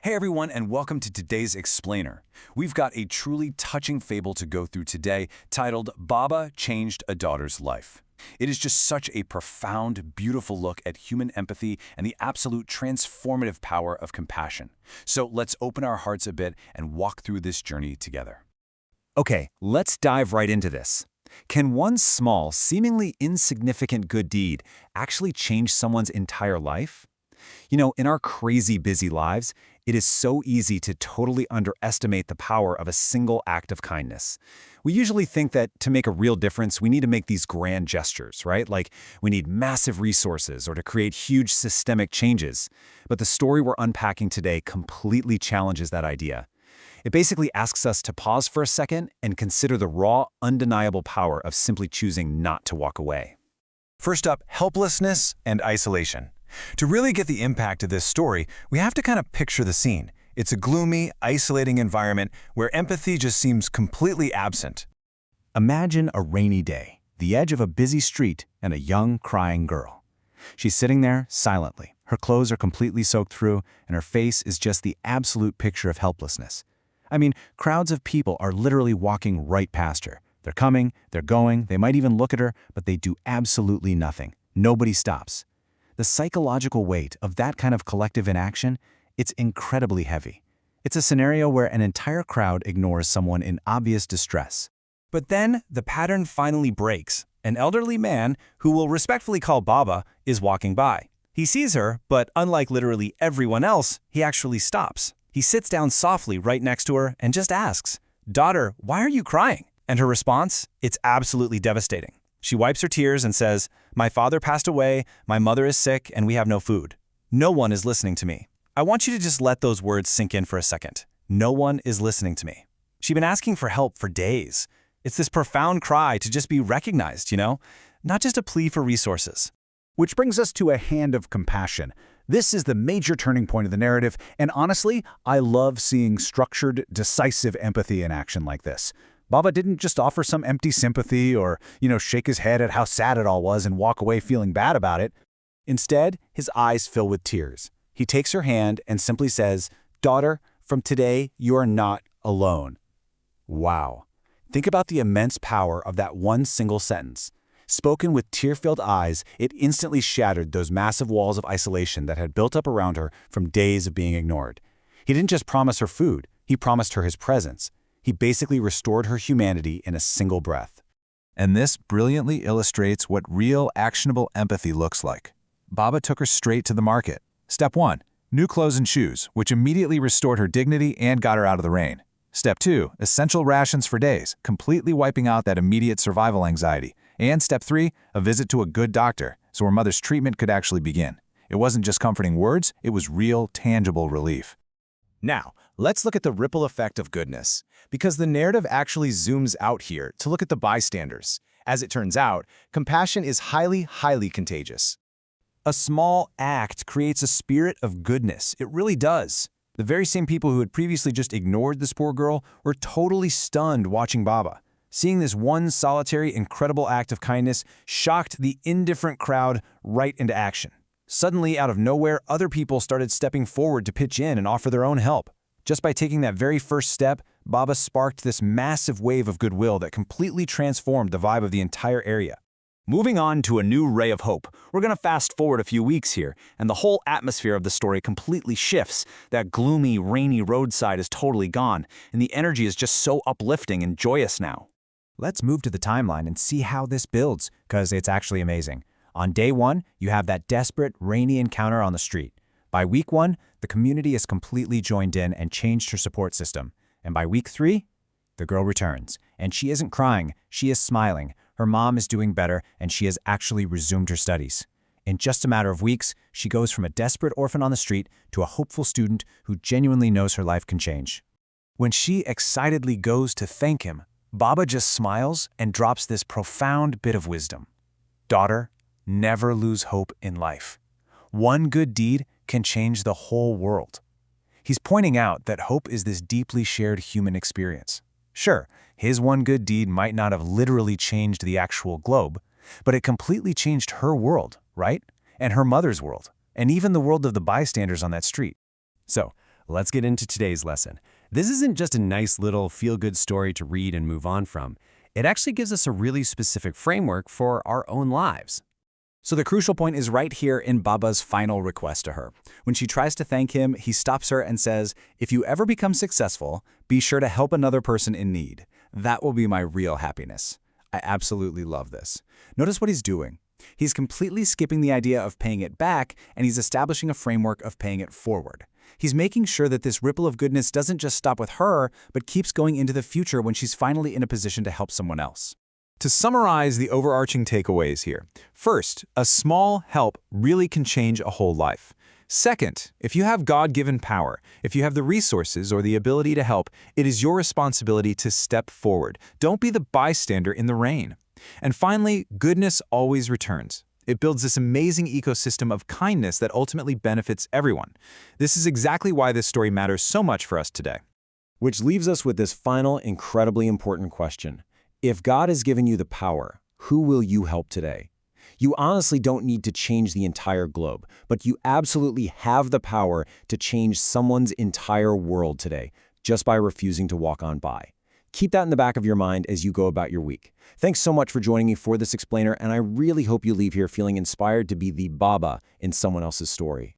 Hey everyone, and welcome to today's Explainer. We've got a truly touching fable to go through today titled Baba Changed a Daughter's Life. It is just such a profound, beautiful look at human empathy and the absolute transformative power of compassion. So let's open our hearts a bit and walk through this journey together. Okay, let's dive right into this. Can one small, seemingly insignificant good deed actually change someone's entire life? You know, in our crazy busy lives, it is so easy to totally underestimate the power of a single act of kindness. We usually think that to make a real difference, we need to make these grand gestures, right? Like we need massive resources or to create huge systemic changes. But the story we're unpacking today completely challenges that idea. It basically asks us to pause for a second and consider the raw, undeniable power of simply choosing not to walk away. First up, helplessness and isolation. To really get the impact of this story, we have to kind of picture the scene. It's a gloomy, isolating environment where empathy just seems completely absent. Imagine a rainy day, the edge of a busy street, and a young, crying girl. She's sitting there silently. Her clothes are completely soaked through, and her face is just the absolute picture of helplessness. I mean, crowds of people are literally walking right past her. They're coming, they're going, they might even look at her, but they do absolutely nothing. Nobody stops. The psychological weight of that kind of collective inaction, it's incredibly heavy. It's a scenario where an entire crowd ignores someone in obvious distress. But then the pattern finally breaks. An elderly man, who we'll respectfully call Baba, is walking by. He sees her, but unlike literally everyone else, he actually stops. He sits down softly right next to her and just asks, "Daughter, why are you crying?" And her response? It's absolutely devastating. She wipes her tears and says, "My father passed away, my mother is sick, and we have no food. No one is listening to me." I want you to just let those words sink in for a second. No one is listening to me. She'd been asking for help for days. It's this profound cry to just be recognized, not just a plea for resources. Which brings us to a hand of compassion. This is the major turning point of the narrative, and honestly, I love seeing structured, decisive empathy in action like this. Baba didn't just offer some empty sympathy or, shake his head at how sad it all was and walk away feeling bad about it. Instead, his eyes fill with tears. He takes her hand and simply says, "Daughter, from today, you are not alone." Wow. Think about the immense power of that one single sentence. Spoken with tear-filled eyes, it instantly shattered those massive walls of isolation that had built up around her from days of being ignored. He didn't just promise her food, he promised her his presence. He basically restored her humanity in a single breath. And this brilliantly illustrates what real, actionable empathy looks like. Baba took her straight to the market. Step 1, new clothes and shoes, which immediately restored her dignity and got her out of the rain. Step 2, essential rations for days, completely wiping out that immediate survival anxiety. And Step 3, a visit to a good doctor, so her mother's treatment could actually begin. It wasn't just comforting words, it was real, tangible relief. Now, let's look at the ripple effect of goodness, because the narrative actually zooms out here to look at the bystanders. As it turns out, compassion is highly, highly contagious. A small act creates a spirit of goodness. It really does. The very same people who had previously just ignored this poor girl were totally stunned watching Baba. Seeing this one solitary, incredible act of kindness shocked the indifferent crowd right into action. Suddenly, out of nowhere, other people started stepping forward to pitch in and offer their own help. Just by taking that very first step, Baba sparked this massive wave of goodwill that completely transformed the vibe of the entire area. Moving on to a new ray of hope, we're going to fast forward a few weeks here, and the whole atmosphere of the story completely shifts. That gloomy, rainy roadside is totally gone, and the energy is just so uplifting and joyous now. Let's move to the timeline and see how this builds, because it's actually amazing. On day 1, you have that desperate, rainy encounter on the street. By week 1, the community is completely joined in and changed her support system. And by week 3, the girl returns. And she isn't crying, she is smiling. Her mom is doing better, and she has actually resumed her studies. In just a matter of weeks, she goes from a desperate orphan on the street to a hopeful student who genuinely knows her life can change. When she excitedly goes to thank him, Baba just smiles and drops this profound bit of wisdom. Daughter, never lose hope in life. One good deed can change the whole world. He's pointing out that hope is this deeply shared human experience. Sure, his one good deed might not have literally changed the actual globe, but it completely changed her world, right? And her mother's world, and even the world of the bystanders on that street. So, Let's get into today's lesson. This isn't just a nice little feel-good story to read and move on from. It actually gives us a really specific framework for our own lives. So the crucial point is right here in Baba's final request to her. When she tries to thank him, he stops her and says, "If you ever become successful, be sure to help another person in need. That will be my real happiness." I absolutely love this. Notice what he's doing. He's completely skipping the idea of paying it back, and he's establishing a framework of paying it forward. He's making sure that this ripple of goodness doesn't just stop with her, but keeps going into the future when she's finally in a position to help someone else. To summarize the overarching takeaways here, first, a small help really can change a whole life. Second, if you have God-given power, if you have the resources or the ability to help, it is your responsibility to step forward. Don't be the bystander in the rain. And finally, goodness always returns. It builds this amazing ecosystem of kindness that ultimately benefits everyone. This is exactly why this story matters so much for us today. Which leaves us with this final, incredibly important question. If God has given you the power, who will you help today? You honestly don't need to change the entire globe, but you absolutely have the power to change someone's entire world today, just by refusing to walk on by. Keep that in the back of your mind as you go about your week. Thanks so much for joining me for this explainer, and I really hope you leave here feeling inspired to be the Baba in someone else's story.